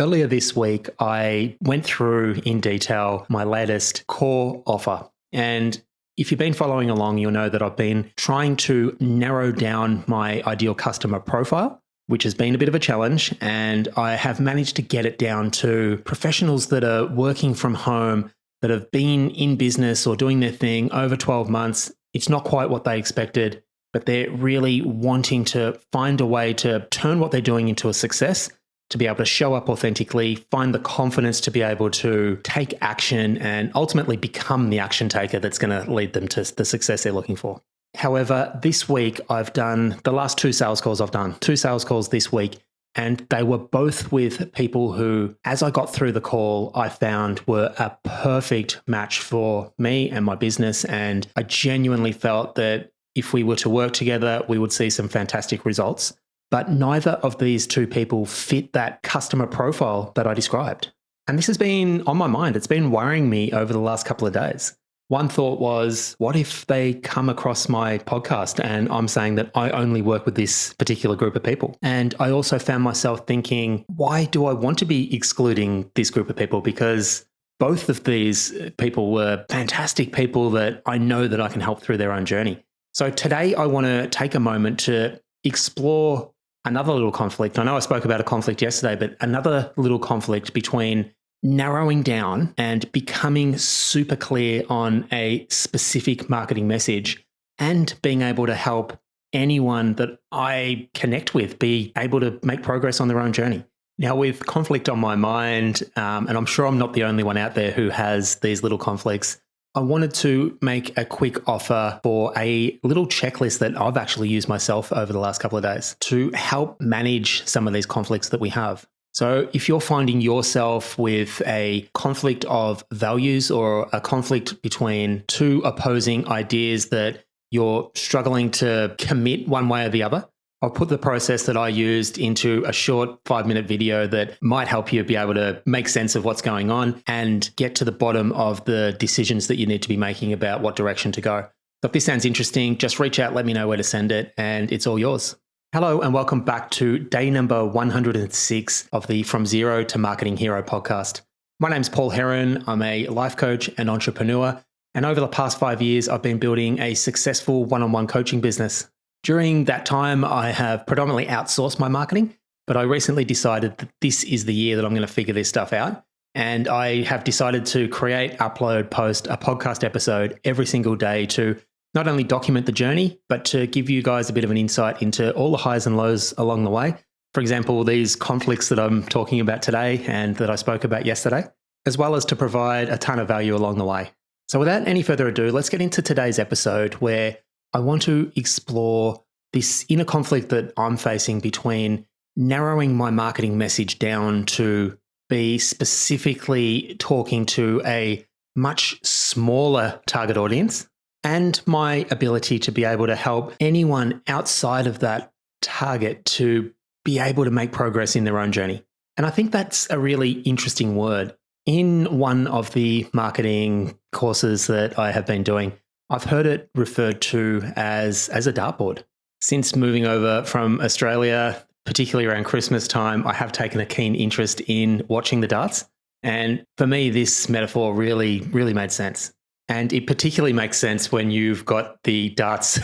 Earlier this week, I went through in detail my latest core offer. And if you've been following along, you'll know that I've been trying to narrow down my ideal customer profile, which has been a bit of a challenge. And I have managed to get it down to professionals that are working from home, that have been in business or doing their thing over 12 months. It's not quite what they expected, but they're really wanting to find a way to turn what they're doing into a success, to be able to show up authentically, find the confidence to be able to take action and ultimately become the action taker that's going to lead them to the success they're looking for. However, this week I've done the last two sales calls this week, and they were both with people who, as I got through the call, I found were a perfect match for me and my business. And I genuinely felt that if we were to work together, we would see some fantastic results. But neither of these two people fit that customer profile that I described. And this has been on my mind. It's been worrying me over the last couple of days. One thought was, what if they come across my podcast and I'm saying that I only work with this particular group of people? And I also found myself thinking, why do I want to be excluding this group of people? Because both of these people were fantastic people that I know that I can help through their own journey. So today I want to take a moment to explore another little conflict. I know I spoke about a conflict yesterday, but another little conflict between narrowing down and becoming super clear on a specific marketing message and being able to help anyone that I connect with be able to make progress on their own journey. Now, with conflict on my mind, and I'm sure I'm not the only one out there who has these little conflicts, I wanted to make a quick offer for a little checklist that I've actually used myself over the last couple of days to help manage some of these conflicts that we have. So if you're finding yourself with a conflict of values or a conflict between two opposing ideas that you're struggling to commit one way or the other, I'll put the process that I used into a short 5-minute video that might help you be able to make sense of what's going on and get to the bottom of the decisions that you need to be making about what direction to go. So if this sounds interesting, just reach out, let me know where to send it, and it's all yours. Hello, and welcome back to day number 106 of the From Zero to Marketing Hero podcast. My name's Paul Heron. I'm a life coach and entrepreneur, and over the past 5 years, I've been building a successful one-on-one coaching business. During that time, I have predominantly outsourced my marketing, but I recently decided that this is the year that I'm going to figure this stuff out. And I have decided to create, upload, post a podcast episode every single day to not only document the journey, but to give you guys a bit of an insight into all the highs and lows along the way. For example, these conflicts that I'm talking about today and that I spoke about yesterday, as well as to provide a ton of value along the way. So without any further ado, let's get into today's episode where I want to explore this inner conflict that I'm facing between narrowing my marketing message down to be specifically talking to a much smaller target audience and my ability to be able to help anyone outside of that target to be able to make progress in their own journey. And I think that's a really interesting word. In one of the marketing courses that I have been doing, I've heard it referred to as a dartboard. Since moving over from Australia, particularly around Christmas time, I have taken a keen interest in watching the darts. And for me, this metaphor really, really made sense. And it particularly makes sense when you've got the darts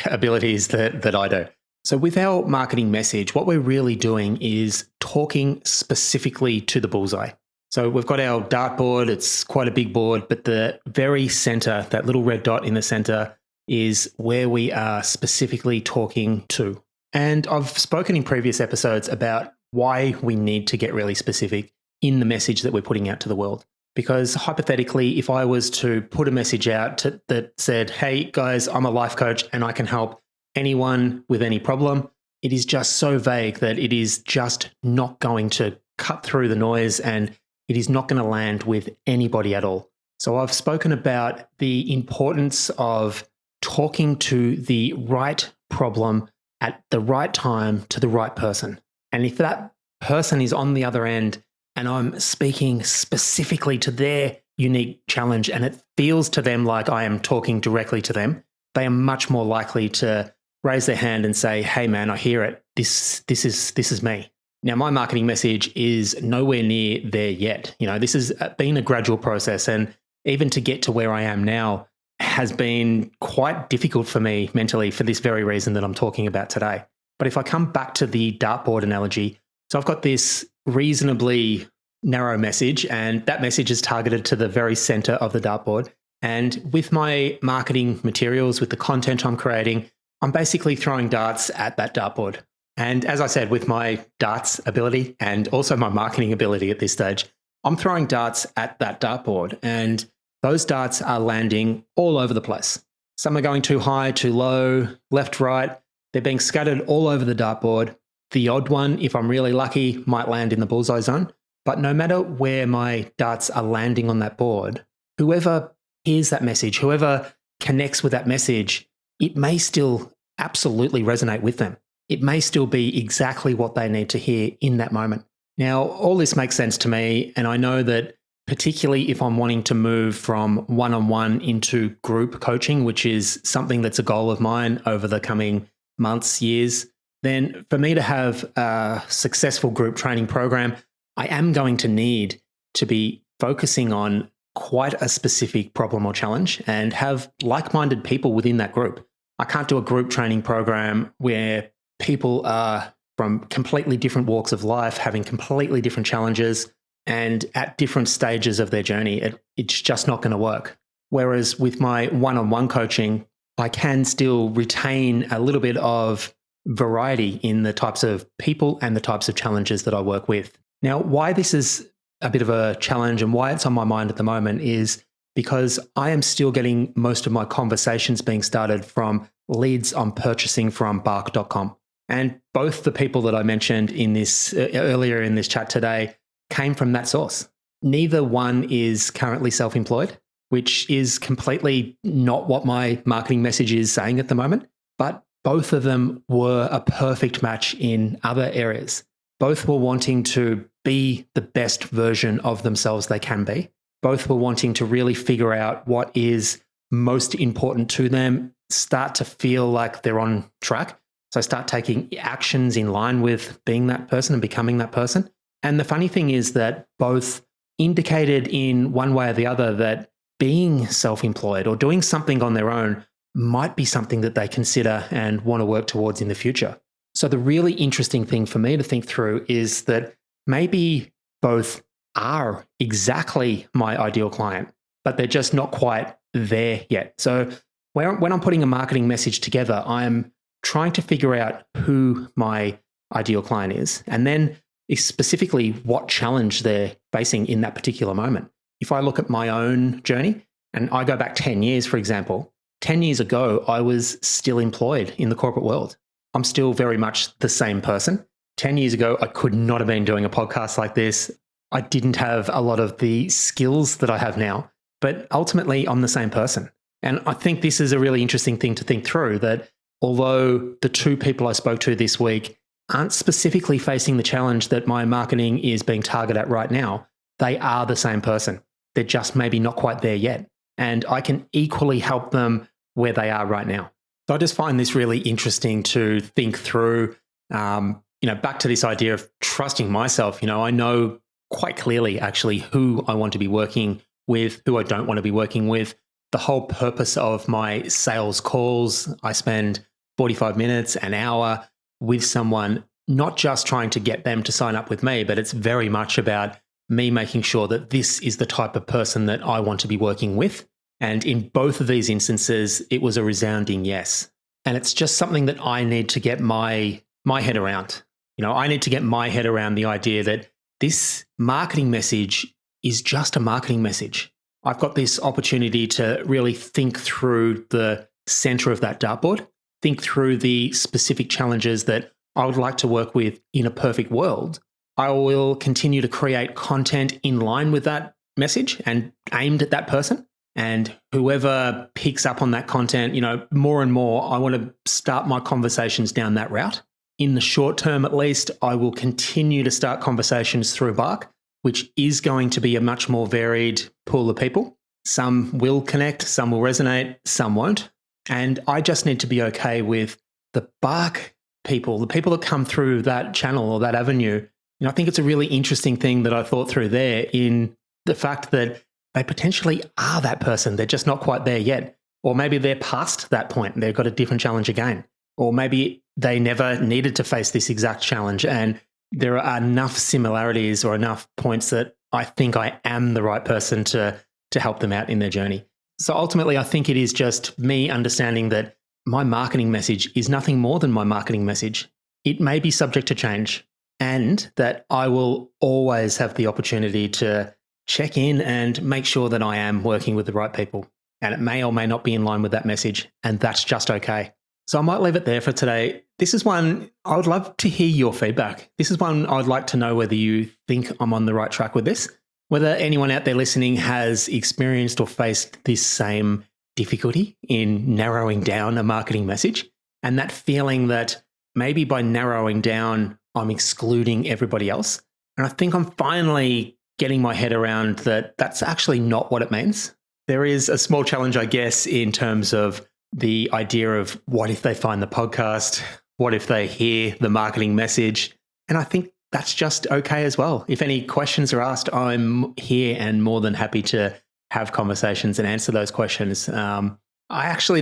abilities that I do. So with our marketing message, what we're really doing is talking specifically to the bullseye. So we've got our dartboard, it's quite a big board, but the very center, that little red dot in the center, is where we are specifically talking to. And I've spoken in previous episodes about why we need to get really specific in the message that we're putting out to the world. Because hypothetically, if I was to put a message out that said, hey guys, I'm a life coach and I can help anyone with any problem, it is just so vague that it is just not going to cut through the noise and it is not going to land with anybody at all. So I've spoken about the importance of talking to the right problem at the right time to the right person. And if that person is on the other end and I'm speaking specifically to their unique challenge and it feels to them like I am talking directly to them, they are much more likely to raise their hand and say, hey man, I hear it. This is me. Now, my marketing message is nowhere near there yet. This has been a gradual process, and even to get to where I am now has been quite difficult for me mentally for this very reason that I'm talking about today. But if I come back to the dartboard analogy, so I've got this reasonably narrow message, and that message is targeted to the very center of the dartboard. And with my marketing materials, with the content I'm creating, I'm basically throwing darts at that dartboard. And as I said, with my darts ability and also my marketing ability at this stage, I'm throwing darts at that dartboard, and those darts are landing all over the place. Some are going too high, too low, left, right. They're being scattered all over the dartboard. The odd one, if I'm really lucky, might land in the bullseye zone. But no matter where my darts are landing on that board, whoever hears that message, whoever connects with that message, it may still absolutely resonate with them. It may still be exactly what they need to hear in that moment. Now, all this makes sense to me, and I know that particularly if I'm wanting to move from one-on-one into group coaching, which is something that's a goal of mine over the coming months, years, then for me to have a successful group training program, I am going to need to be focusing on quite a specific problem or challenge and have like-minded people within that group. I can't do a group training program where people are from completely different walks of life, having completely different challenges and at different stages of their journey. It's just not going to work. Whereas with my one-on-one coaching, I can still retain a little bit of variety in the types of people and the types of challenges that I work with. Now, why this is a bit of a challenge and why it's on my mind at the moment is because I am still getting most of my conversations being started from leads I'm purchasing from bark.com. And both the people that I mentioned in this earlier in this chat today came from that source. Neither one is currently self-employed, which is completely not what my marketing message is saying at the moment. But both of them were a perfect match in other areas. Both were wanting to be the best version of themselves they can be. Both were wanting to really figure out what is most important to them, start to feel like they're on track. So start taking actions in line with being that person and becoming that person. And the funny thing is that both indicated in one way or the other that being self-employed or doing something on their own might be something that they consider and want to work towards in the future. So the really interesting thing for me to think through is that maybe both are exactly my ideal client, but they're just not quite there yet. So when I'm putting a marketing message together, I'm trying to figure out who my ideal client is, and then specifically what challenge they're facing in that particular moment. If I look at my own journey and I go back 10 years, for example, 10 years ago, I was still employed in the corporate world. I'm still very much the same person. 10 years ago, I could not have been doing a podcast like this. I didn't have a lot of the skills that I have now, but ultimately I'm the same person. And I think this is a really interesting thing to think through, that although the two people I spoke to this week aren't specifically facing the challenge that my marketing is being targeted at right now, they are the same person. They're just maybe not quite there yet. And I can equally help them where they are right now. So I just find this really interesting to think through, back to this idea of trusting myself. I know quite clearly actually who I want to be working with, who I don't want to be working with. The whole purpose of my sales calls, I spend 45 minutes, an hour with someone, not just trying to get them to sign up with me, but it's very much about me making sure that this is the type of person that I want to be working with. And in both of these instances, it was a resounding yes. And it's just something that I need to get my head around. I need to get my head around the idea that this marketing message is just a marketing message. I've got this opportunity to really think through the center of that dartboard, think through the specific challenges that I would like to work with in a perfect world. I will continue to create content in line with that message and aimed at that person. And whoever picks up on that content, more and more, I want to start my conversations down that route. In the short term, at least, I will continue to start conversations through Bark, which is going to be a much more varied pool of people. Some will connect, some will resonate, some won't. And I just need to be okay with the Bark people, the people that come through that channel or that avenue, I think it's a really interesting thing that I thought through there in the fact that they potentially are that person. They're just not quite there yet. Or maybe they're past that point. They've got a different challenge again. Or maybe they never needed to face this exact challenge. And there are enough similarities or enough points that I think I am the right person to help them out in their journey. So ultimately, I think it is just me understanding that my marketing message is nothing more than my marketing message. It may be subject to change, and that I will always have the opportunity to check in and make sure that I am working with the right people. And it may or may not be in line with that message, and that's just okay. So I might leave it there for today. This is one I would love to hear your feedback. This is one I'd like to know whether you think I'm on the right track with this, whether anyone out there listening has experienced or faced this same difficulty in narrowing down a marketing message, and that feeling that maybe by narrowing down, I'm excluding everybody else. And I think I'm finally getting my head around that that's actually not what it means. There is a small challenge, I guess, in terms of the idea of what if they find the podcast? What if they hear the marketing message? And I think that's just okay as well. If any questions are asked, I'm here and more than happy to have conversations and answer those questions. The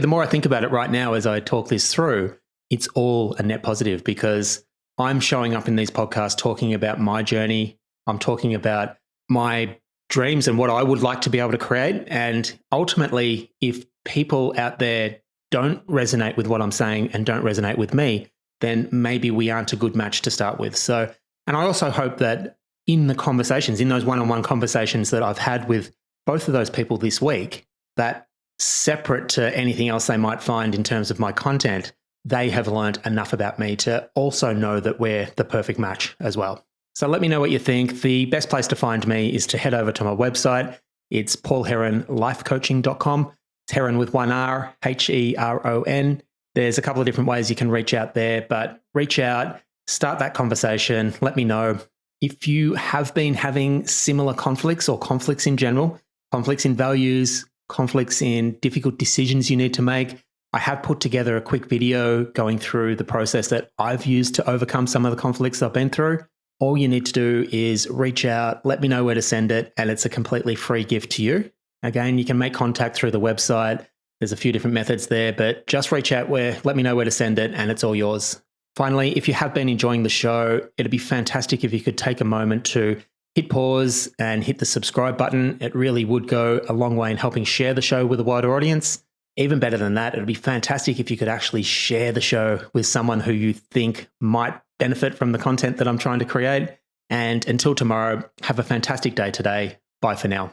more I think about it right now as I talk this through, it's all a net positive because I'm showing up in these podcasts talking about my journey. I'm talking about my dreams and what I would like to be able to create. And ultimately, if people out there don't resonate with what I'm saying and don't resonate with me, then maybe we aren't a good match to start with. So, and I also hope that in the conversations, in those one-on-one conversations that I've had with both of those people this week, that separate to anything else they might find in terms of my content, they have learned enough about me to also know that we're the perfect match as well. So let me know what you think. The best place to find me is to head over to my website. It's paulheronlifecoaching.com. It's Heron with one R, Heron. There's a couple of different ways you can reach out there, but reach out, start that conversation. Let me know if you have been having similar conflicts or conflicts in general, conflicts in values, conflicts in difficult decisions you need to make. I have put together a quick video going through the process that I've used to overcome some of the conflicts I've been through. All you need to do is reach out, let me know where to send it, and it's a completely free gift to you. Again, you can make contact through the website. There's a few different methods there, but just reach out let me know where to send it, and it's all yours. Finally, if you have been enjoying the show, it'd be fantastic if you could take a moment to hit pause and hit the subscribe button. It really would go a long way in helping share the show with a wider audience. Even better than that, it'd be fantastic if you could actually share the show with someone who you think might benefit from the content that I'm trying to create. And until tomorrow, have a fantastic day today. Bye for now.